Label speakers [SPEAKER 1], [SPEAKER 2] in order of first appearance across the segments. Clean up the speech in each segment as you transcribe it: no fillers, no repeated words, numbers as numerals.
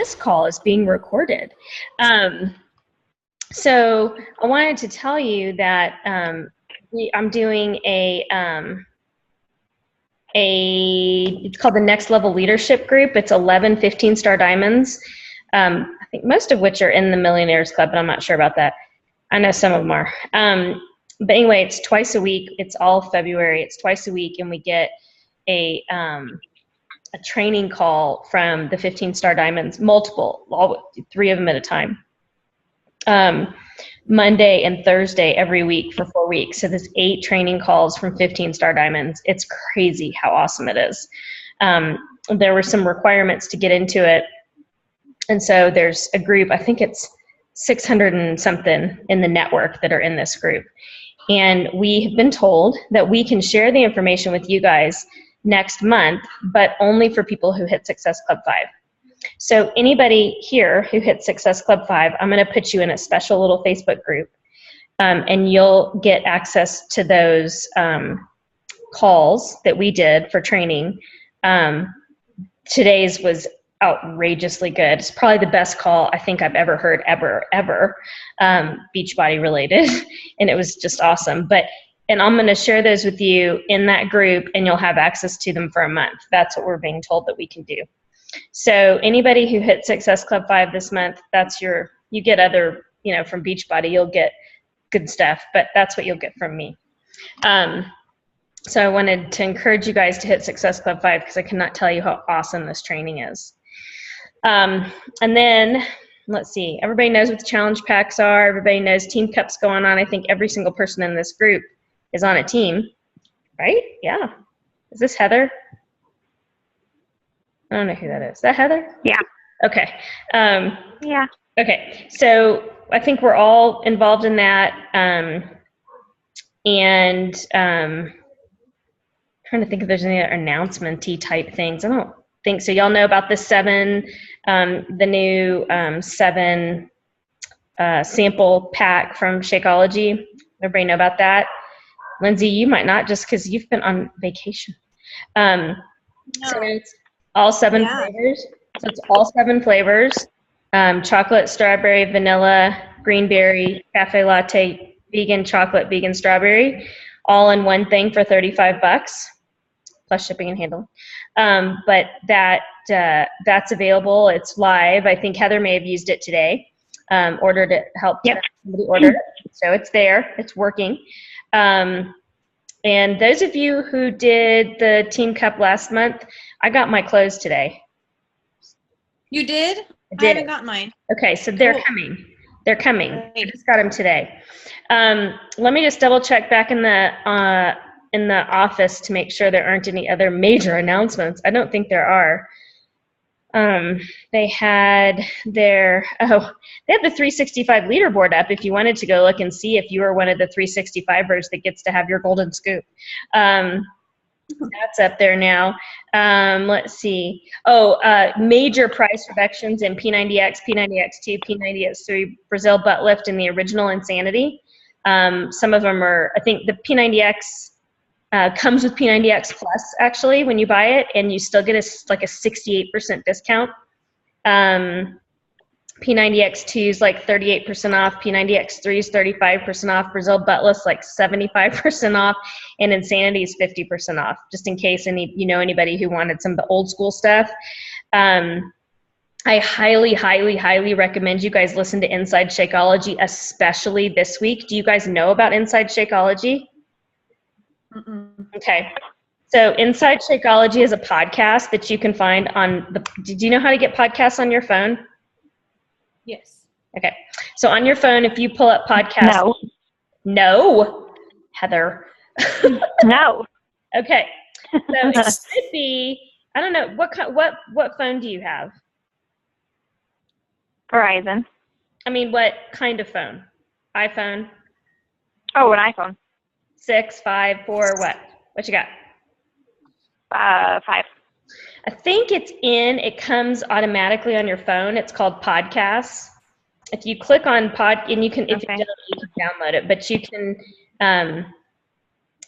[SPEAKER 1] this call is being recorded. So I wanted to tell you that I'm doing it's called the Next Level Leadership Group. It's 11 15-star diamonds. I think most of which are in the Millionaires Club, but I'm not sure about that. I know some of them are. But anyway, it's twice a week. It's all February. It's twice a week, and we get a training call from the 15-star diamonds, multiple, 3 of them at a time. Monday and Thursday every week for 4 weeks. So there's 8 training calls from 15-star diamonds. It's crazy how awesome it is. There were some requirements to get into it. And so there's a group, I think it's 600 and something in the network that are in this group. And we have been told that we can share the information with you guys next month, but only for people who hit Success Club 5. So anybody here who hits Success Club 5, I'm going to put you in a special little Facebook group, and you'll get access to those calls that we did for training. Today's was outrageously good. It's probably the best call I think I've ever heard, ever, Beachbody related, and it was just awesome. And I'm going to share those with you in that group, and you'll have access to them for a month. That's what we're being told that we can do. So anybody who hit Success Club 5 this month, you get other, from Beachbody, you'll get good stuff, but that's what you'll get from me. So I wanted to encourage you guys to hit Success Club 5 because I cannot tell you how awesome this training is. And then, let's see, everybody knows what the challenge packs are. Everybody knows Team Cup's going on. I think every single person in this group is on a team, right? Yeah. Is this Heather? I don't know who that is. Is that Heather?
[SPEAKER 2] Yeah.
[SPEAKER 1] Okay.
[SPEAKER 2] Yeah.
[SPEAKER 1] Okay. So I think we're all involved in that. Trying to think if there's any other announcement-y type things. I don't think so. Y'all know about the 7, the new 7 sample pack from Shakeology. Everybody know about that? Lindsay, you might not, just because you've been on vacation.
[SPEAKER 3] No.
[SPEAKER 1] So it's all 7 flavors. So it's all 7 flavors. Chocolate, strawberry, vanilla, green berry, cafe latte, vegan chocolate, vegan strawberry, all in one thing for $35 plus shipping and handling. But that's available. It's live. I think Heather may have used it today. Ordered it, helped somebody order it. So it's there. It's working. And those of you who did the Team Cup last month, I got my clothes today.
[SPEAKER 3] You did?
[SPEAKER 1] I did.
[SPEAKER 3] I haven't got mine.
[SPEAKER 1] Okay, so they're coming. They're coming.
[SPEAKER 3] Great.
[SPEAKER 1] I just got them today. Let me just double check back in the office to make sure there aren't any other major announcements. I don't think there are. They had the 365 leaderboard up if you wanted to go look and see if you were one of the 365ers that gets to have your golden scoop. That's up there now. Let's see. Major price reductions in P90X, P90X2, P90X3, Brazil butt lift, and the original Insanity. Some of them are, I think the P90X comes with P90X Plus, actually, when you buy it, and you still get a 68% discount. P90X2 is like 38% off, P90X3 is 35% off, Brazil butt lift like 75% off, and Insanity is 50% off, just in case anybody who wanted some of the old school stuff. I highly, highly, highly recommend you guys listen to Inside Shakeology, especially this week. Do you guys know about Inside Shakeology?
[SPEAKER 3] Mm-mm.
[SPEAKER 1] Okay. So Inside Shakeology is a podcast that you can find on do you know how to get podcasts on your phone?
[SPEAKER 3] Yes.
[SPEAKER 1] Okay. So on your phone, if you pull up podcasts. No, Heather.
[SPEAKER 2] No.
[SPEAKER 1] Okay. So it should be, I don't know, what phone do you have?
[SPEAKER 2] Verizon.
[SPEAKER 1] I mean, what kind of phone? iPhone?
[SPEAKER 2] Oh, an iPhone.
[SPEAKER 1] 6, 5, 4, what? What you got?
[SPEAKER 2] 5.
[SPEAKER 1] I think it comes automatically on your phone. It's called Podcasts. If you click on and you can, if you don't, you can download it, but you can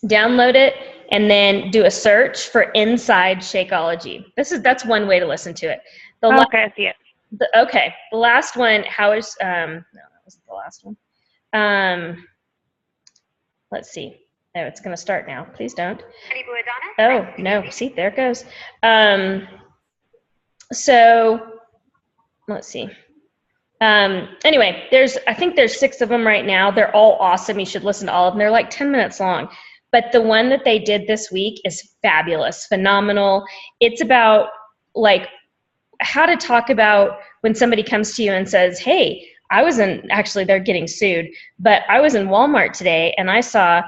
[SPEAKER 1] download it and then do a search for Inside Shakeology. That's one way to listen to it.
[SPEAKER 2] Okay, I see it.
[SPEAKER 1] Okay, the last one. How is no, that wasn't the last one. Let's see. Oh, it's going to start now. Please don't. Oh no! See, there it goes. So let's see. Anyway, I think there's 6 of them right now. They're all awesome. You should listen to all of them. They're like 10 minutes long. But the one that they did this week is fabulous, phenomenal. It's about like how to talk about when somebody comes to you and says, hey, actually they're getting sued, but I was in Walmart today and I saw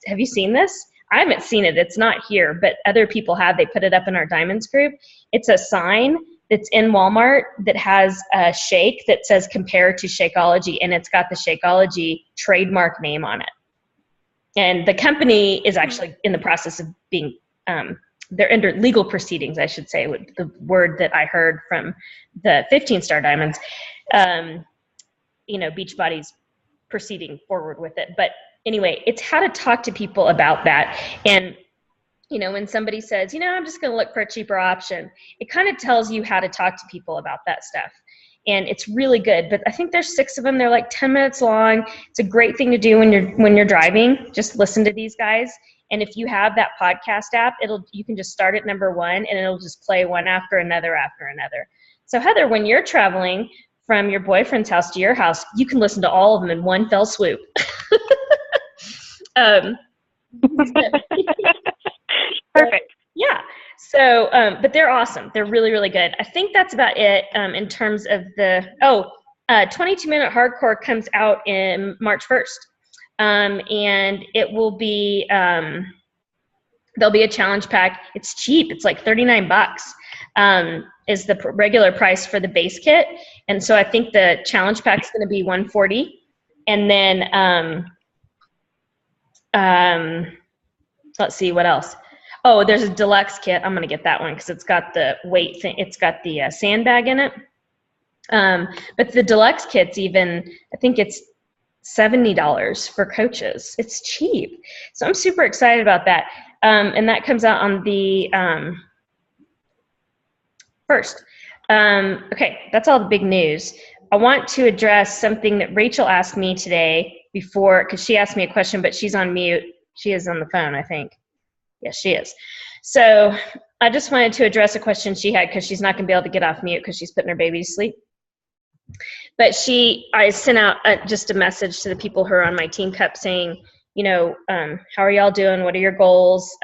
[SPEAKER 1] have you seen this? I haven't seen it. It's not here, but other people have. They put it up in our Diamonds group. It's a sign that's in Walmart that has a shake that says compare to Shakeology, and it's got the Shakeology trademark name on it. And the company is actually in the process of being, they're under legal proceedings, I should say, with the word that I heard from the 15-star Diamonds. Beachbody's proceeding forward with it. But anyway, it's how to talk to people about that. And, when somebody says, I'm just going to look for a cheaper option, it kind of tells you how to talk to people about that stuff. And it's really good. But I think there's 6 of them. They're like 10 minutes long. It's a great thing to do when you're driving. Just listen to these guys. And if you have that podcast app, you can just start at number 1 and it'll just play one after another after another. So Heather, when you're traveling from your boyfriend's house to your house, you can listen to all of them in one fell swoop.
[SPEAKER 2] Perfect.
[SPEAKER 1] Yeah. So, but they're awesome. They're really, really good. I think that's about it in terms of 22-minute hardcore comes out in March 1st. And it will be, there'll be a challenge pack. It's cheap. It's like $39 is the regular price for the base kit. And so I think the challenge pack is going to be $140. And then, let's see what else. Oh, there's a deluxe kit. I'm going to get that one because it's got the weight thing. It's got the sandbag in it. But the deluxe kit's even, I think it's $70 for coaches. It's cheap. So I'm super excited about that. And that comes out on the 1st. Okay, that's all the big news. I want to address something that Rachel asked me today because she asked me a question, but she's on mute. She is on the phone, I think. Yes, she is. So I just wanted to address a question she had because she's not going to be able to get off mute because she's putting her baby to sleep. But I sent out just a message to the people who are on my Team Cup saying, how are y'all doing? What are your goals?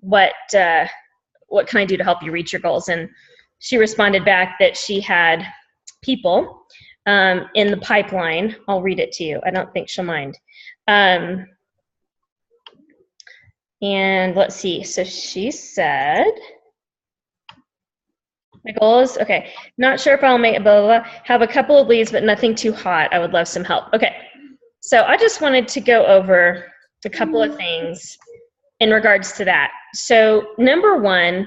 [SPEAKER 1] What can I do to help you reach your goals? And she responded back that she had people in the pipeline. I'll read it to you. I don't think she'll mind. And let's see. So she said, my goal is, okay, not sure if I'll make it, blah, blah, blah. Have a couple of leads, but nothing too hot. I would love some help. Okay. So I just wanted to go over a couple of things in regards to that. So number 1,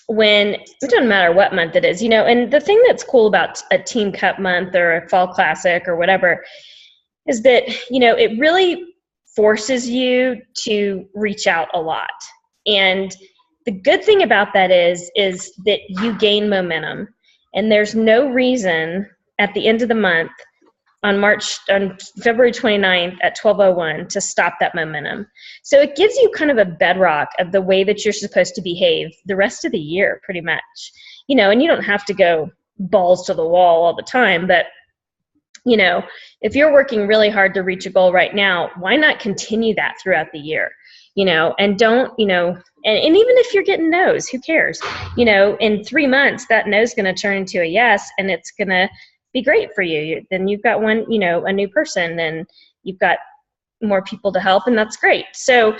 [SPEAKER 1] it doesn't matter what month it is, and the thing that's cool about a Team Cup month or a fall classic or whatever is that, it really forces you to reach out a lot. And the good thing about that is that you gain momentum, and there's no reason at the end of the month on February 29th at 12:01 to stop that momentum. So it gives you kind of a bedrock of the way that you're supposed to behave the rest of the year, pretty much. And you don't have to go balls to the wall all the time, but if you're working really hard to reach a goal right now, why not continue that throughout the year? And don't, and even if you're getting no's, who cares? In 3 months, that no's going to turn into a yes, and it's going to be great for you. Then you've got a new person, and you've got more people to help, and that's great. So,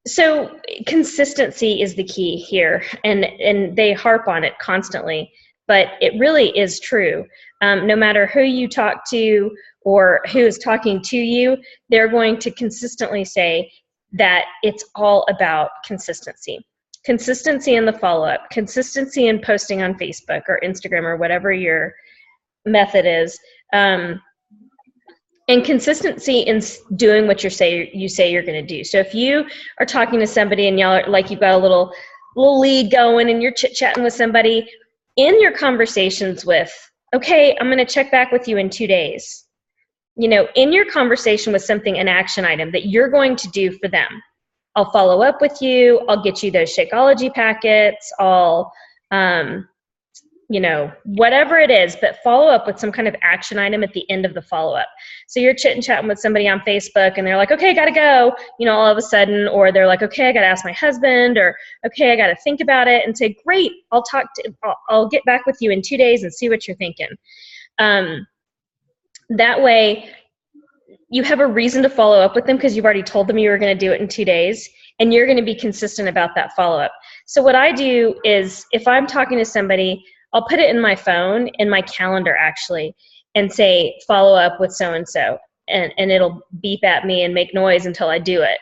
[SPEAKER 1] so consistency is the key here, and they harp on it constantly, but it really is true. No matter who you talk to or who is talking to you, they're going to consistently say that it's all about consistency. Consistency in the follow-up, consistency in posting on Facebook or Instagram or whatever your method is, and consistency in doing what you say you're going to do. So if you are talking to somebody and y'all are like, you've got a little lead going and you're chit-chatting with somebody, in your conversations with, okay, I'm going to check back with you in 2 days. In your conversation with something, an action item that you're going to do for them. I'll follow up with you. I'll get you those Shakeology packets. I'll, whatever it is, but follow up with some kind of action item at the end of the follow-up. So you're chit-chatting with somebody on Facebook and they're like, okay, gotta go, all of a sudden, or they're like, okay, I gotta ask my husband, or okay, I gotta think about it, and say, great, I'll get back with you in 2 days and see what you're thinking. That way you have a reason to follow up with them because you've already told them you were going to do it in 2 days, and you're going to be consistent about that follow-up. So what I do is, if I'm talking to somebody, I'll put it in my phone, in my calendar actually, and say, follow up with so-and-so, and it'll beep at me and make noise until I do it.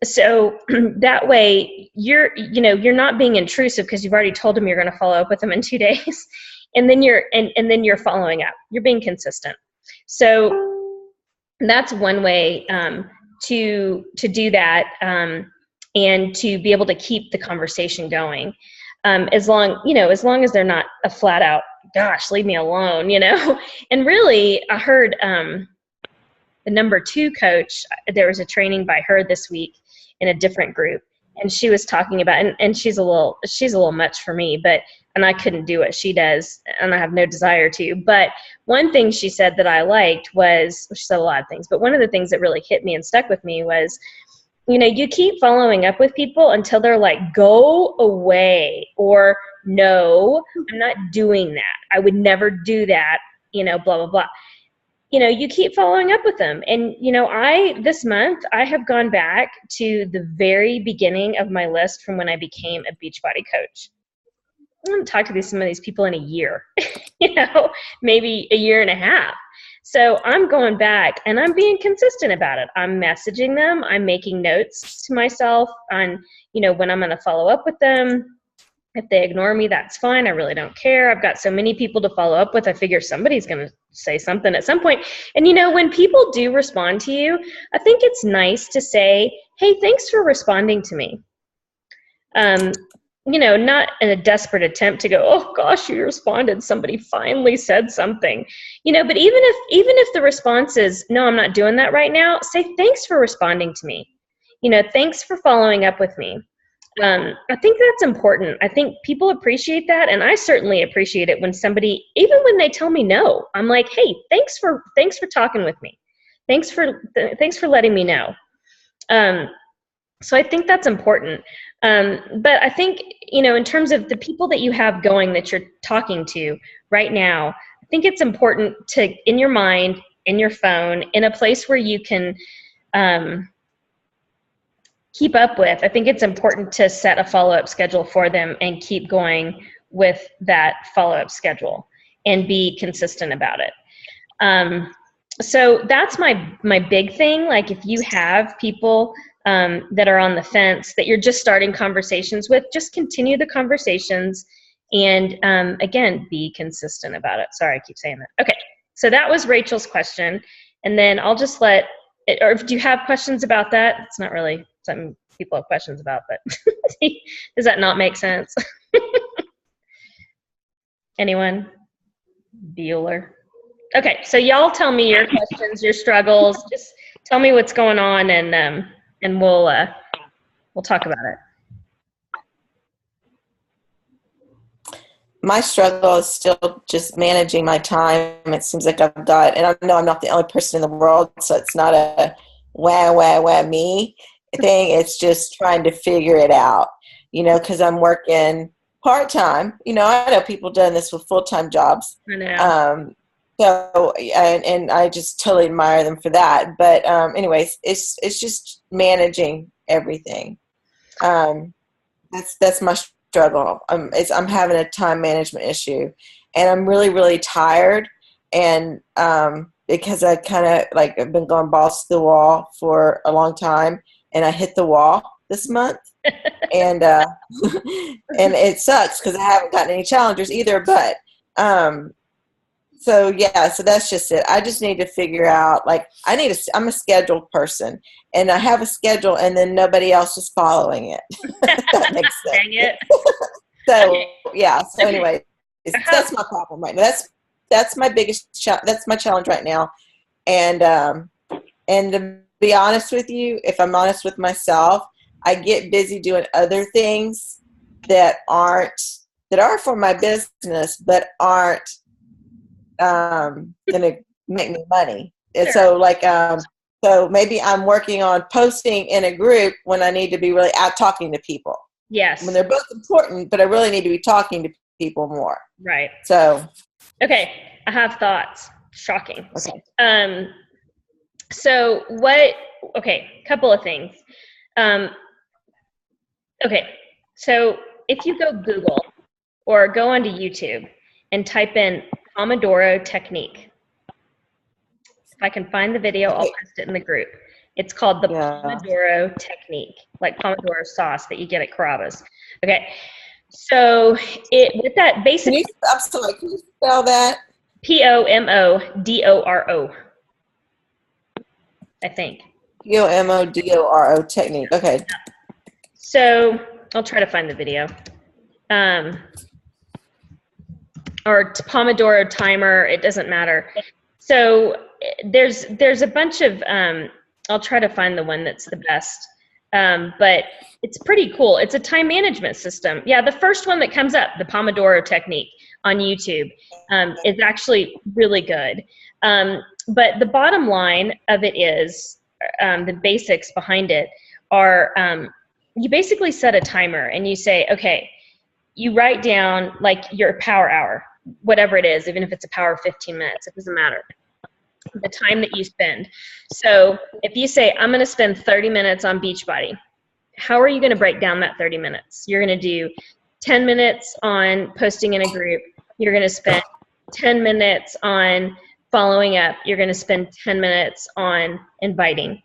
[SPEAKER 1] So that way you're not being intrusive because you've already told them you're going to follow up with them in 2 days, and then you're following up. You're being consistent. So that's one way to do that, and to be able to keep the conversation going. As long as they're not a flat out, gosh, leave me alone, And really, I heard the number 2 coach, there was a training by her this week in a different group, and she was talking about, and she's a little much for me, and I couldn't do what she does, and I have no desire to. But one thing she said that I liked was, she said a lot of things, but one of the things that really hit me and stuck with me was, you keep following up with people until they're like, go away, or no, I'm not doing that. I would never do that, blah, blah, blah. You keep following up with them. And, this month, I have gone back to the very beginning of my list from when I became a Beachbody coach. I haven't talked to some of these people in a year, maybe a year and a half. So I'm going back and I'm being consistent about it. I'm messaging them. I'm making notes to myself on, when I'm going to follow up with them. If they ignore me, that's fine. I really don't care. I've got so many people to follow up with. I figure somebody's going to say something at some point. And, when people do respond to you, I think it's nice to say, hey, thanks for responding to me. Not in a desperate attempt to go, oh gosh, you responded, somebody finally said something, but even if the response is, no, I'm not doing that right now, say, thanks for responding to me. Thanks for following up with me. I think that's important. I think people appreciate that. And I certainly appreciate it when somebody, even when they tell me no, I'm like, hey, thanks for talking with me. Thanks for letting me know. So I think that's important. But I think, in terms of the people that you have going that you're talking to right now, I think it's important to, in your mind, in your phone, in a place where you can keep up with, I think it's important to set a follow-up schedule for them and keep going with that follow-up schedule and be consistent about it. So that's my big thing. Like, if you have people that are on the fence that you're just starting conversations with, just continue the conversations and, again, be consistent about it. Sorry, I keep saying that. Okay, so that was Rachel's question. And then I'll just or do you have questions about that? It's not really something people have questions about, but does that not make sense? Anyone? Bueller? Okay, so y'all tell me your questions, your struggles. Just tell me what's going on, and we'll talk about it.
[SPEAKER 4] My struggle is still just managing my time. It seems like I've got, and I know I'm not the only person in the world, so it's not a wah me thing. It's just trying to figure it out, because I'm working part-time. I know people doing this with full-time jobs.
[SPEAKER 1] I know.
[SPEAKER 4] So, and I just totally admire them for that. But anyways, it's just managing everything. That's my struggle. I'm having a time management issue, and I'm really, really tired. And because I kind of I've been going balls to the wall for a long time, and I hit the wall this month, and and it sucks because I haven't gotten any challengers either. But so that's just it. I just need to figure out, I'm a scheduled person, and I have a schedule, and then nobody else is following it. That makes sense.
[SPEAKER 1] Dang it.
[SPEAKER 4] So yeah. So
[SPEAKER 1] Okay.
[SPEAKER 4] anyway, that's my problem right now. That's my biggest. That's my challenge right now. And to be honest with you, if I'm honest with myself, I get busy doing other things that are for my business, but aren't going to make me money. And
[SPEAKER 1] Sure.
[SPEAKER 4] so maybe I'm working on posting in a group when I need to be really out talking to people.
[SPEAKER 1] Yes.
[SPEAKER 4] When they're both important, but I really need to be talking to people more.
[SPEAKER 1] Right.
[SPEAKER 4] So.
[SPEAKER 1] Okay. I have thoughts. Shocking.
[SPEAKER 4] Okay.
[SPEAKER 1] So couple of things. Okay. So if you go Google or go onto YouTube and type in Pomodoro technique, if I can find the video, I'll post it in the group. It's called the Pomodoro technique, like Pomodoro sauce that you get at Carrabba's. Okay. So with that basic.
[SPEAKER 4] I'm sorry, can you spell that?
[SPEAKER 1] Pomodoro, I think.
[SPEAKER 4] Pomodoro technique. Okay.
[SPEAKER 1] So I'll try to find the video. Or Pomodoro timer, it doesn't matter. So there's a bunch of, I'll try to find the one that's the best. But it's pretty cool. It's a time management system. Yeah, the first one that comes up, the Pomodoro technique on YouTube, is actually really good. But the bottom line of it is, the basics behind it are, you basically set a timer and you say, okay, you write down like your power hour, whatever it is, even if it's a power of 15 minutes, it doesn't matter. The time that you spend. So if you say, I'm going to spend 30 minutes on Beachbody, how are you going to break down that 30 minutes? You're going to do 10 minutes on posting in a group. You're going to spend 10 minutes on following up. You're going to spend 10 minutes on inviting.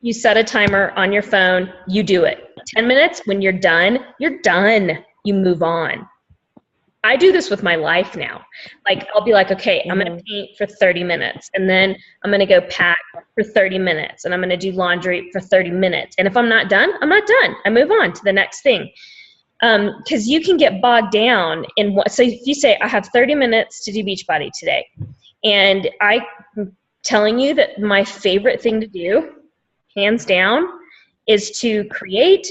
[SPEAKER 1] You set a timer on your phone. You do it. 10 minutes. When you're done, you're done. You move on. I do this with my life now. Like, I'll be like, okay, I'm going to paint for 30 minutes, and then I'm going to go pack for 30 minutes, and I'm going to do laundry for 30 minutes. And if I'm not done, I'm not done. I move on to the next thing. Because you can get bogged down in what, so if you say, I have 30 minutes to do Beachbody today, and I'm telling you that my favorite thing to do, hands down, is to create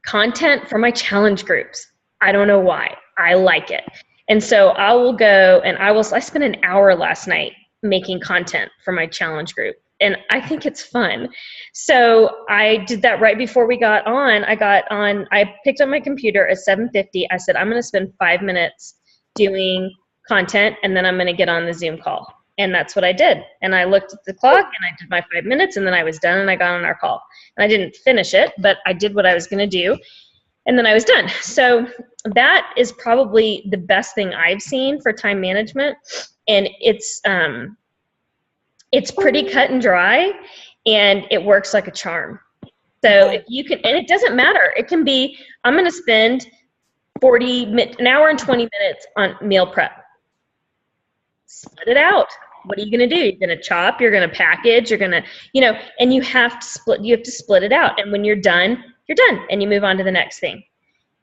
[SPEAKER 1] content for my challenge groups. I don't know why. I like it. And so I will go and I spent an hour last night making content for my challenge group. And I think it's fun. So I did that right before we got on. I picked up my computer at 7:50. I said, I'm going to spend 5 minutes doing content, and then I'm going to get on the Zoom call. And that's what I did. And I looked at the clock and I did my 5 minutes, and then I was done and I got on our call. And I didn't finish it, but I did what I was going to do. And then I was done. So that is probably the best thing I've seen for time management. And it's pretty cut and dry, and it works like a charm. So if you can, and it doesn't matter. It can be, I'm going to spend an hour and 20 minutes on meal prep. Split it out. What are you going to do? You're going to chop, you're going to package, you're going to, and you have to split it out. And when you're done, and you move on to the next thing.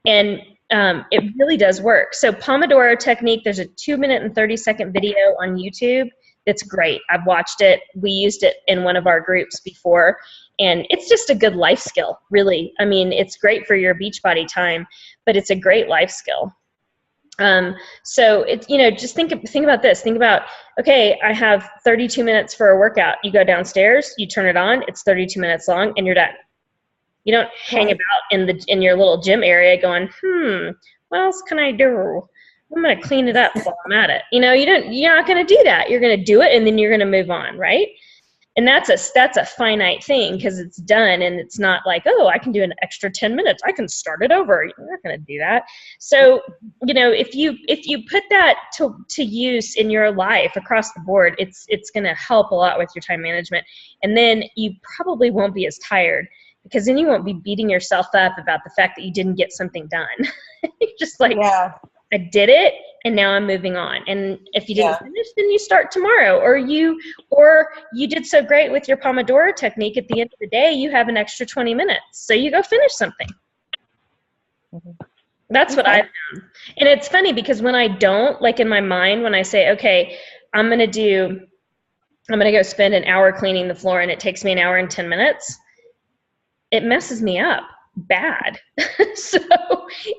[SPEAKER 1] And it really does work. So Pomodoro technique, there's a 2-minute and 30-second video on YouTube that's great. I've watched it. We used it in one of our groups before, and it's just a good life skill, really. I mean, it's great for your Beachbody time, but it's a great life skill. So it's, just think about this. Think about, okay, I have 32 minutes for a workout. You go downstairs, you turn it on, it's 32 minutes long, and you're done. You don't hang about in your little gym area going, what else can I do? I'm going to clean it up while I'm at it. You're not going to do that. You're going to do it, and then you're going to move on, right? And that's a finite thing, because it's done, and it's not like, oh, I can do an extra 10 minutes. I can start it over. You're not going to do that. So, if you put that to use in your life across the board, it's going to help a lot with your time management. And then you probably won't be as tired, because then you won't be beating yourself up about the fact that you didn't get something done. You're just like, I did it, and now I'm moving on. And if you didn't finish, then you start tomorrow. Or you did so great with your Pomodoro technique, at the end of the day, you have an extra 20 minutes. So you go finish something.
[SPEAKER 4] Mm-hmm.
[SPEAKER 1] That's what I've done. And it's funny because when I don't, like in my mind, when I say, okay, I'm going to go spend an hour cleaning the floor and it takes me an hour and 10 minutes, it messes me up bad. So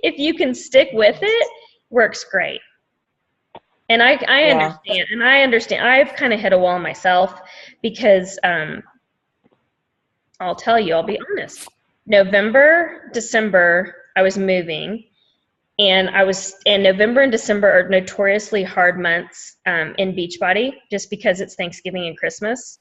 [SPEAKER 1] if you can stick with it, works great. And I understand. I've kind of hit a wall myself because I'll tell you, I'll be honest. November, December, I was moving, and November and December are notoriously hard months in Beachbody, just because it's Thanksgiving and Christmas.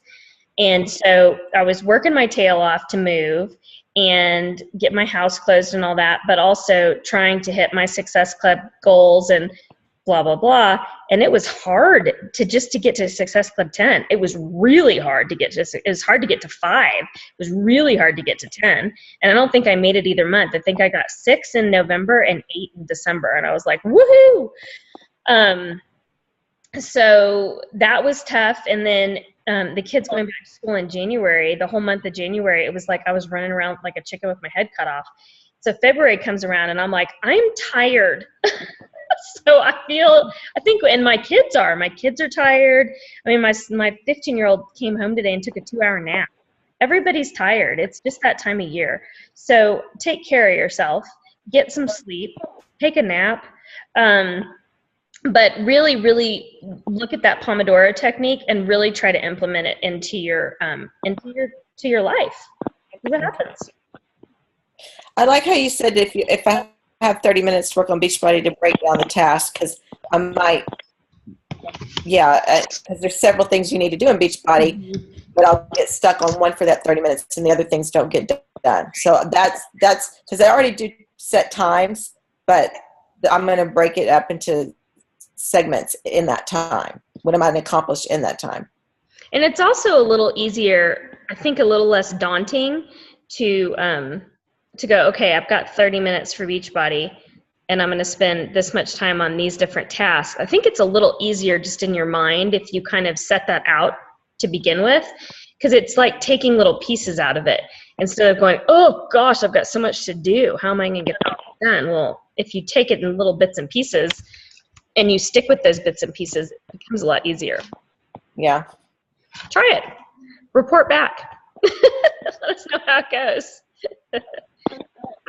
[SPEAKER 1] And so I was working my tail off to move and get my house closed and all that, but also trying to hit my Success Club goals and blah, blah, blah. And it was hard to get to Success Club 10. It was really hard to get to, it was hard to get to 5. It was really hard to get to 10. And I don't think I made it either month. I think I got 6 in November and 8 in December. And I was like, woohoo. So that was tough. And then the kids going back to school in January, the whole month of January, it was like I was running around like a chicken with my head cut off. So February comes around and I'm like, I'm tired. So I think, and my kids are tired. I mean, my 15-year-old came home today and took a 2-hour nap. Everybody's tired. It's just that time of year. So take care of yourself, get some sleep, take a nap. But really, really look at that Pomodoro technique and really try to implement it into your life. What happens?
[SPEAKER 4] I like how you said if I have 30 minutes to work on Beachbody to break down the task, because I might, because there's several things you need to do in Beachbody, but I'll get stuck on one for that 30 minutes and the other things don't get done. So that's because I already do set times, but I'm going to break it up into segments in that time. What am I going to accomplish in that time?
[SPEAKER 1] And it's also a little easier, I think a little less daunting to go, okay, I've got 30 minutes for Beachbody and I'm going to spend this much time on these different tasks. I think it's a little easier just in your mind if you kind of set that out to begin with, because it's like taking little pieces out of it instead of going, oh gosh, I've got so much to do. How am I going to get that done? Well, if you take it in little bits and pieces and you stick with those bits and pieces, it becomes a lot easier.
[SPEAKER 4] Yeah.
[SPEAKER 1] Try it. Report back. Let us know how it goes.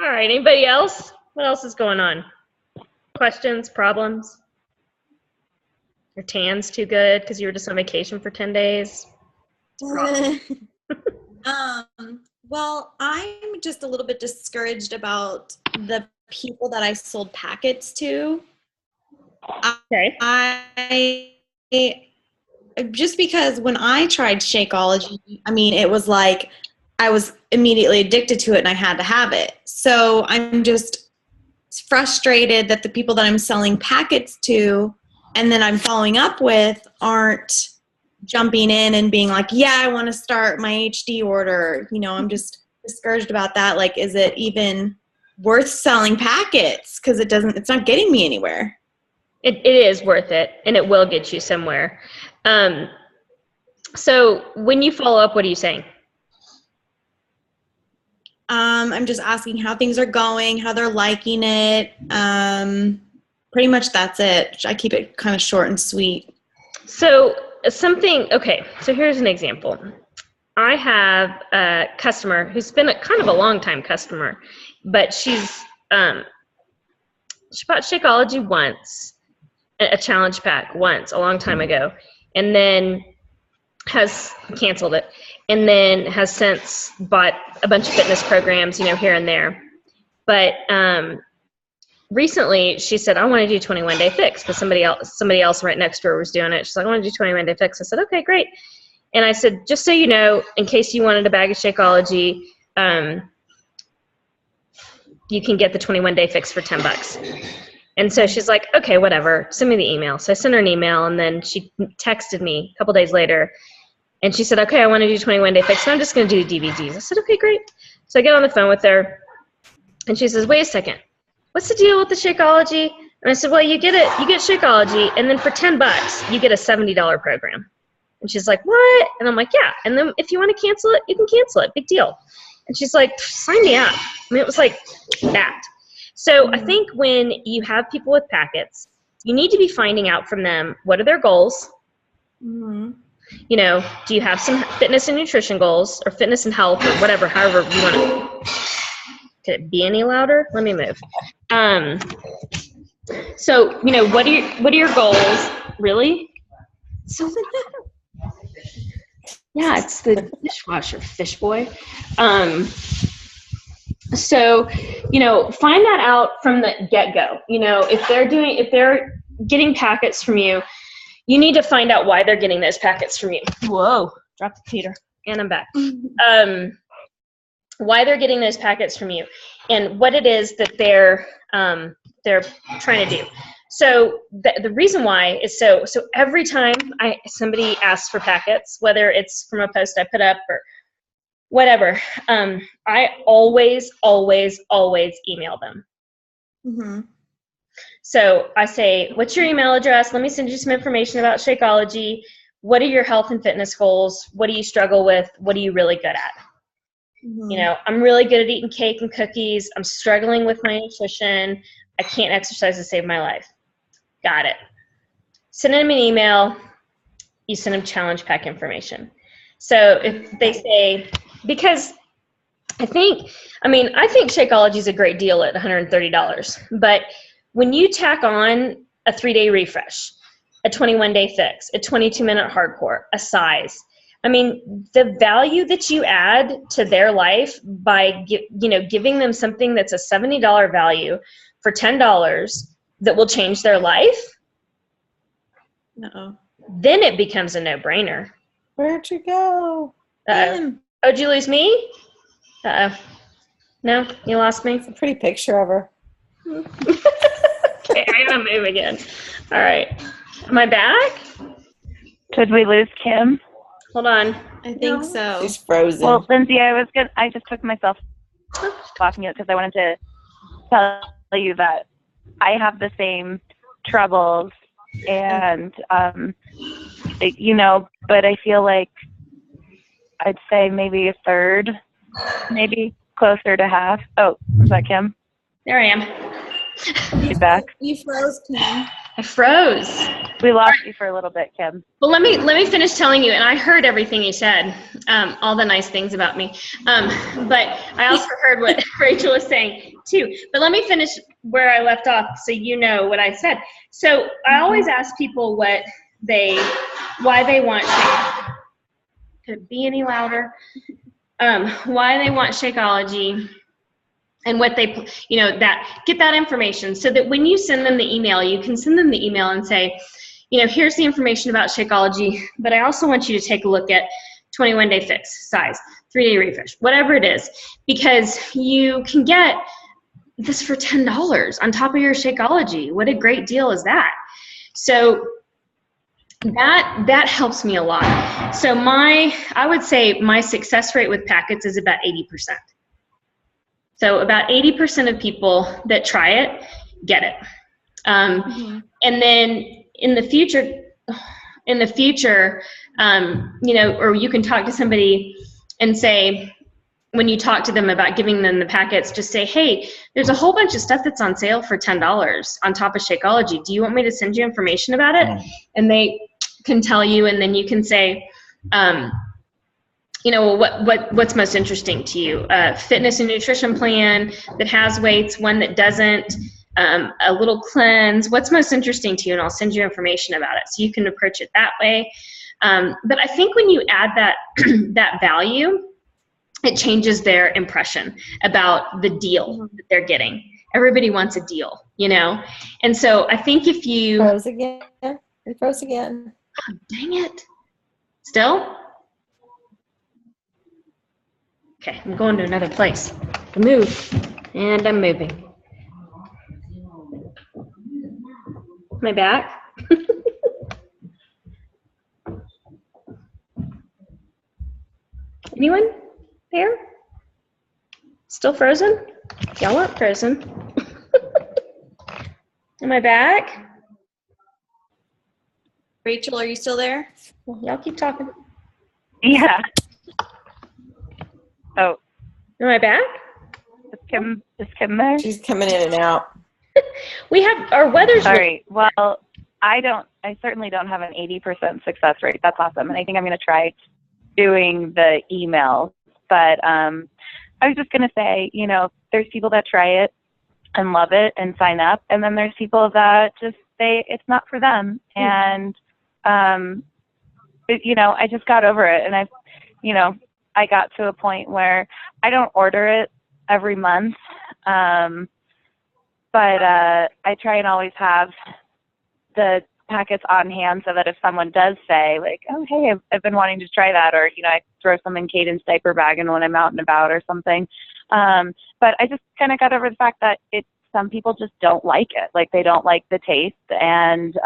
[SPEAKER 1] All right. Anybody else? What else is going on? Questions, problems? Your tan's too good because you were just on vacation for 10 days?
[SPEAKER 2] Well, I'm just a little bit discouraged about the people that I sold packets to.
[SPEAKER 1] Okay.
[SPEAKER 2] I just because when I tried Shakeology, I mean, it was like I was immediately addicted to it and I had to have it. So I'm just frustrated that the people that I'm selling packets to and then I'm following up with aren't jumping in and being like, yeah, I want to start my HD order. You know, I'm just discouraged about that. Like, is it even worth selling packets? Because it's not getting me anywhere.
[SPEAKER 1] It is worth it, and it will get you somewhere. So when you follow up, what are you saying?
[SPEAKER 2] I'm just asking how things are going, how they're liking it. Pretty much that's it. I keep it kind of short and sweet.
[SPEAKER 1] So so here's an example. I have a customer who's been kind of a long time customer, but she bought Shakeology once, a challenge pack once, a long time ago, and then has canceled it, and then has since bought a bunch of fitness programs, here and there. But recently she said, I want to do 21-day fix, because somebody else right next to her was doing it. She's like, I want to do 21-day fix. I said, okay, great. And I said, just so you know, in case you wanted a bag of Shakeology, you can get the 21-day fix for $10. And so she's like, okay, whatever, send me the email. So I sent her an email, and then she texted me a couple days later, and she said, okay, I want to do 21-day fix, and I'm just going to do the DVDs. I said, okay, great. So I get on the phone with her, and she says, wait a second, what's the deal with the Shakeology? And I said, well, you get Shakeology, and then for $10, you get a $70 program. And she's like, what? And I'm like, yeah. And then if you want to cancel it, you can cancel it. Big deal. And she's like, sign me up. I mean, it was like that. So I think when you have people with packets, you need to be finding out from them, what are their goals?
[SPEAKER 2] Mm-hmm.
[SPEAKER 1] You know, do you have some fitness and nutrition goals, or fitness and health, or whatever, however you want to? Could it be any louder? Let me move. So, you know, what are your goals? Really? Yeah, it's the dishwasher, fish boy. So, you know, find that out from the get-go. You know, if they're getting packets from you, you need to find out why they're getting those packets from you. Whoa, drop the computer, and I'm back. Why they're getting those packets from you, and what it is that they're trying to do. So the reason why is so every time somebody asks for packets, whether it's from a post I put up or whatever, I always email them.
[SPEAKER 2] Mm-hmm.
[SPEAKER 1] So I say, what's your email address? Let me send you some information about Shakeology. What are your health and fitness goals? What do you struggle with? What are you really good at?
[SPEAKER 2] Mm-hmm.
[SPEAKER 1] You know, I'm really good at eating cake and cookies. I'm struggling with my nutrition. I can't exercise to save my life. Got it. Send them an email. You send them challenge pack information. So if they say, because I think Shakeology is a great deal at $130, but when you tack on a 3-day refresh, a 21-day fix, a 22-minute hardcore, a size, I mean, the value that you add to their life by giving them something that's a $70 value for $10 that will change their life, then it becomes a no-brainer.
[SPEAKER 4] Where'd you go?
[SPEAKER 1] Oh, did you lose me? No, you lost me.
[SPEAKER 4] It's a pretty picture of her.
[SPEAKER 1] Okay, I gotta move again. All right, am I back?
[SPEAKER 5] Could we lose Kim?
[SPEAKER 1] Hold on.
[SPEAKER 2] I think so.
[SPEAKER 4] She's frozen.
[SPEAKER 5] Well, Lindsay, I just took myself off mute because I wanted to tell you that I have the same troubles, and but I feel like I'd say maybe a third, maybe closer to half. Oh, was that Kim?
[SPEAKER 1] There I am.
[SPEAKER 5] She's back.
[SPEAKER 2] You froze, Kim.
[SPEAKER 1] I froze.
[SPEAKER 5] We lost you for a little bit, Kim.
[SPEAKER 1] Well, let me finish telling you, and I heard everything you said, all the nice things about me. But I also heard what Rachel was saying too. But let me finish where I left off so you know what I said. So I always ask people why they want Shakeology. Could it be any louder? Why they want Shakeology. And what they, get that information so that when you send them the email, you can send them the email and say, here's the information about Shakeology, but I also want you to take a look at 21-day fix, size, 3-day refresh, whatever it is, because you can get this for $10 on top of your Shakeology. What a great deal is that? So that helps me a lot. So I would say my success rate with packets is about 80%. So about 80% of people that try it get it. And then in the future, or you can talk to somebody and say, when you talk to them about giving them the packets, just say, hey, there's a whole bunch of stuff that's on sale for $10 on top of Shakeology. Do you want me to send you information about it? And they can tell you, and then you can say, what's most interesting to you? Fitness and nutrition plan that has weights, one that doesn't, a little cleanse. What's most interesting to you? And I'll send you information about it so you can approach it that way. But I think when you add that value, it changes their impression about the deal that they're getting. Everybody wants a deal, And so I think if you...
[SPEAKER 4] Froze again. It froze again.
[SPEAKER 1] Oh, dang it. Still? Okay, I'm going to another place. Move. And I'm moving. Am I back? Anyone there? Still frozen? Y'all aren't frozen. Am I back?
[SPEAKER 2] Rachel, are you still there?
[SPEAKER 1] Well, y'all keep talking.
[SPEAKER 5] Yeah. Oh.
[SPEAKER 1] Am I back?
[SPEAKER 5] Kim, is Kim there?
[SPEAKER 4] She's coming in and out.
[SPEAKER 1] We have our weather's
[SPEAKER 5] Sorry. Well, I certainly don't have an 80% success rate. That's awesome. And I think I'm going to try doing the email. But I was just going to say, you know, there's people that try it and love it and sign up. And then there's people that just say it's not for them. And, you know, I just got over it. And I got to a point where I don't order it every month. But I try and always have the packets on hand so that if someone does say, like, oh, hey, I've been wanting to try that, or, you know, I throw some in Caden's diaper bag and when I'm out and about or something. But I just kind of got over the fact that some people just don't like it. Like, they don't like the taste, and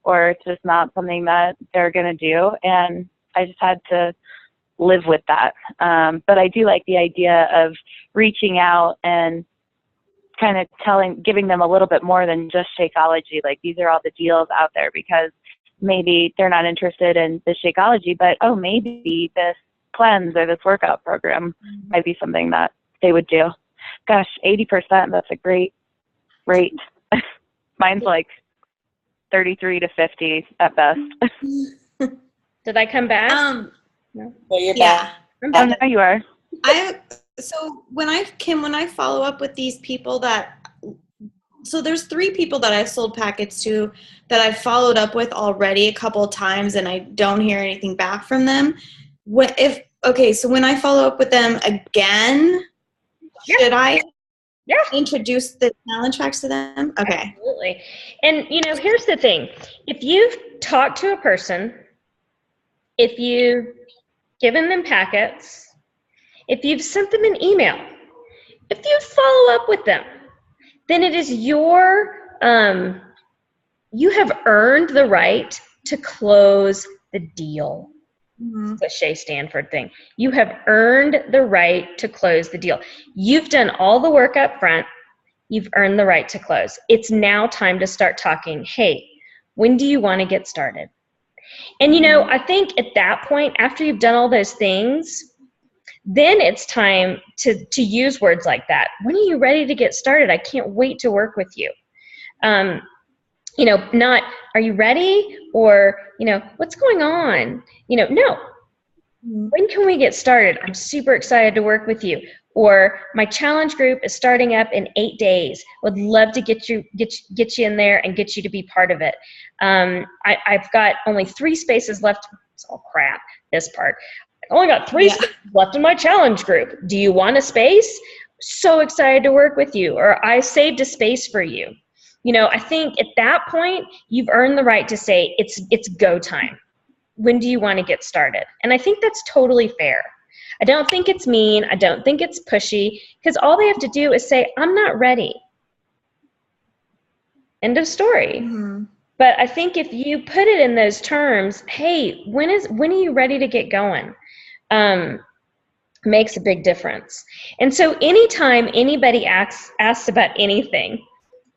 [SPEAKER 5] or it's just not something that they're going to do. And I just had to live with that. But I do like the idea of reaching out and kind of giving them a little bit more than just Shakeology. Like, these are all the deals out there, because maybe they're not interested in the Shakeology, but maybe this cleanse or this workout program might be something that they would do. Gosh, 80%, that's a great rate. Mine's like 33 to 50 at best.
[SPEAKER 1] Did I come back?
[SPEAKER 4] No, you're
[SPEAKER 2] Yeah.
[SPEAKER 4] back.
[SPEAKER 5] Oh, no, you are.
[SPEAKER 2] So when I follow up with these people there's 3 people that I've sold packets to that I've followed up with already a couple of times, and I don't hear anything back from them. So when I follow up with them again, should I introduce the challenge packs to them? Okay.
[SPEAKER 1] Absolutely. And, you know, here's the thing. If you've talked to a person, if you've given them packets, if you've sent them an email, if you follow up with them, then it is you have earned the right to close the deal.
[SPEAKER 2] Mm-hmm.
[SPEAKER 1] It's a Shay Stanford thing. You have earned the right to close the deal. You've done all the work up front. You've earned the right to close. It's now time to start talking. Hey, when do you want to get started? And, you know, I think at that point, after you've done all those things, then it's time to use words like that. When are you ready to get started? I can't wait to work with you. You know, not, are you ready? Or, you know, what's going on? You know, no. When can we get started? I'm super excited to work with you. Or my challenge group is starting up in 8 days. Would love to get you in there and get you to be part of it. I've got only 3 spaces left. It's all crap, this part. I only got 3 spaces left in my challenge group. Do you want a space? So excited to work with you. Or I saved a space for you. You know, I think at that point, you've earned the right to say, it's go time. When do you want to get started? And I think that's totally fair. I don't think it's mean. I don't think it's pushy, because all they have to do is say, I'm not ready. End of story.
[SPEAKER 2] Mm-hmm.
[SPEAKER 1] But I think if you put it in those terms, hey, when are you ready to get going? Makes a big difference. And so anytime anybody asks about anything,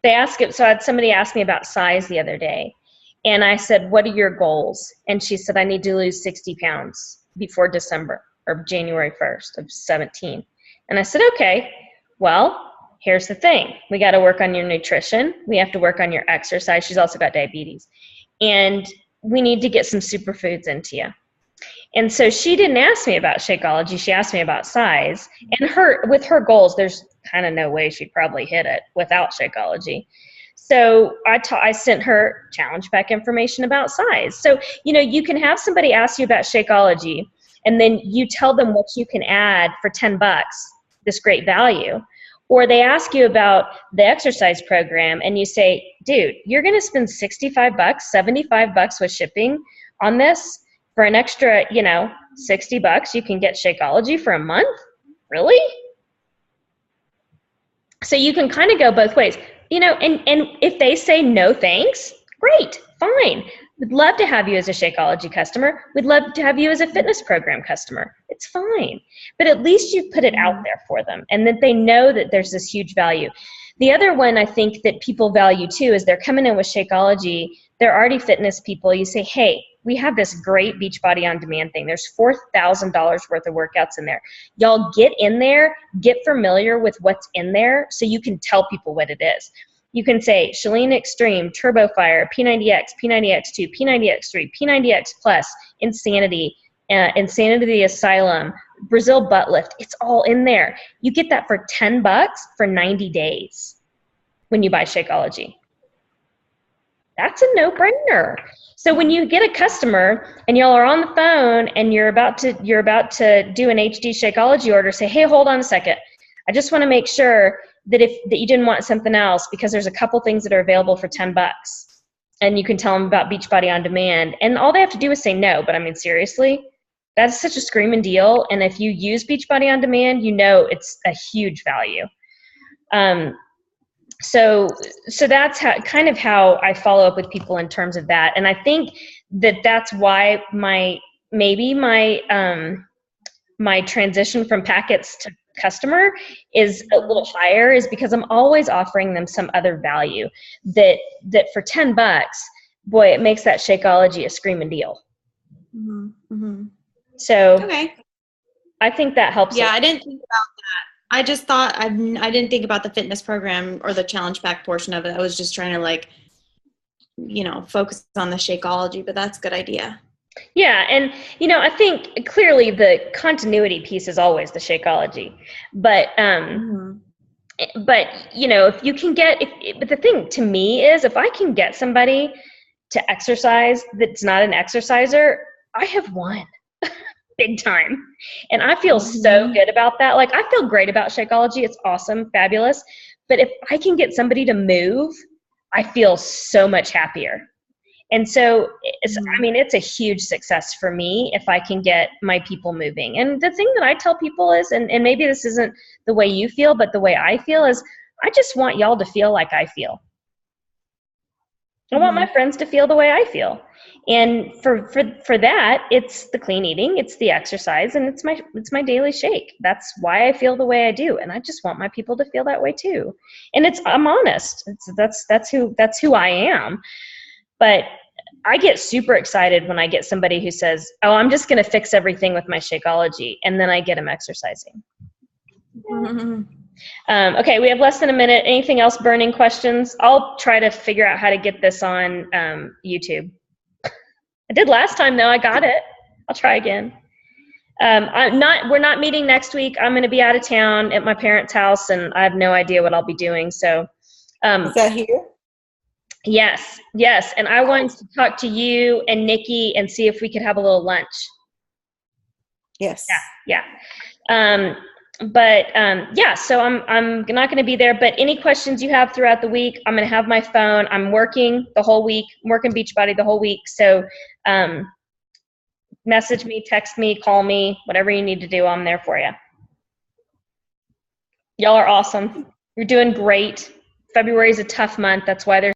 [SPEAKER 1] they ask it. So I had somebody ask me about size the other day, and I said, what are your goals? And she said, I need to lose 60 pounds before December or January 1st of 17. And I said, okay, well, here's the thing. We got to work on your nutrition. We have to work on your exercise. She's also got diabetes. And we need to get some superfoods into you. And so she didn't ask me about Shakeology. She asked me about size. And with her goals, there's kind of no way she'd probably hit it without Shakeology. So I sent her challenge pack information about size. So, you know, you can have somebody ask you about Shakeology, and then you tell them what you can add for $10, this great value. Or they ask you about the exercise program, and you say, dude, you're going to spend $65, $75 with shipping on this. For an extra, you know, $60, you can get Shakeology for a month? Really? So you can kind of go both ways. You know, and if they say no thanks, great, fine. We'd love to have you as a Shakeology customer. We'd love to have you as a fitness program customer. It's fine. But at least you've put it out there for them, and that they know that there's this huge value. The other one I think that people value too is they're coming in with Shakeology. They're already fitness people. You say, hey, we have this great Beachbody On Demand thing. There's $4,000 worth of workouts in there. Y'all get in there, get familiar with what's in there so you can tell people what it is. You can say Chalene Extreme, Turbo Fire, P90X, P90X2, P90X3, P90X Plus, Insanity, Insanity Asylum, Brazil Butt Lift. It's all in there. You get that for $10 for 90 days when you buy Shakeology. That's a no-brainer. So when you get a customer and y'all are on the phone and you're about to do an HD Shakeology order, say, hey, hold on a second. I just want to make sure that you didn't want something else, because there's a couple things that are available for $10. And you can tell them about Beachbody On Demand. And all they have to do is say no. But I mean, seriously, that's such a screaming deal. And if you use Beachbody On Demand, you know it's a huge value. So that's how I follow up with people in terms of that. And I think that's why my transition from packets to customer is a little higher, is because I'm always offering them some other value that for $10, boy, it makes that Shakeology a screaming deal.
[SPEAKER 2] Mm-hmm. Mm-hmm.
[SPEAKER 1] So
[SPEAKER 2] okay.
[SPEAKER 1] I think that helps.
[SPEAKER 2] Yeah, I didn't think about that. I just thought I didn't think about the fitness program or the challenge pack portion of it. I was just trying to focus on the Shakeology, but that's a good idea.
[SPEAKER 1] Yeah, and I think clearly the continuity piece is always the Shakeology, but but if you can but the thing to me is, if I can get somebody to exercise that's not an exerciser, I have won. Big time. And I feel so good about that. Like, I feel great about Shakeology. It's awesome, fabulous. But if I can get somebody to move, I feel so much happier. And so, it's a huge success for me if I can get my people moving. And the thing that I tell people is, and maybe this isn't the way you feel, but the way I feel is, I just want y'all to feel like I feel. I want my friends to feel the way I feel. And for that, it's the clean eating, it's the exercise, and it's my daily shake. That's why I feel the way I do. And I just want my people to feel that way too. And I'm honest. That's who I am. But I get super excited when I get somebody who says, oh, I'm just going to fix everything with my Shakeology. And then I get them exercising. Okay, we have less than a minute. Anything else, burning questions? I'll try to figure out how to get this on YouTube. I did last time, though. I got it. I'll try again. We're not meeting next week. I'm going to be out of town at my parents' house, and I have no idea what I'll be doing. So,
[SPEAKER 4] is that here?
[SPEAKER 1] Yes. And I wanted to talk to you and Nikki and see if we could have a little lunch.
[SPEAKER 4] Yes.
[SPEAKER 1] Yeah. So I'm not going to be there, but any questions you have throughout the week, I'm going to have my phone. I'm working the whole week, I'm working Beachbody the whole week. So, message me, text me, call me, whatever you need to do, I'm there for you. Y'all are awesome. You're doing great. February is a tough month. That's why there's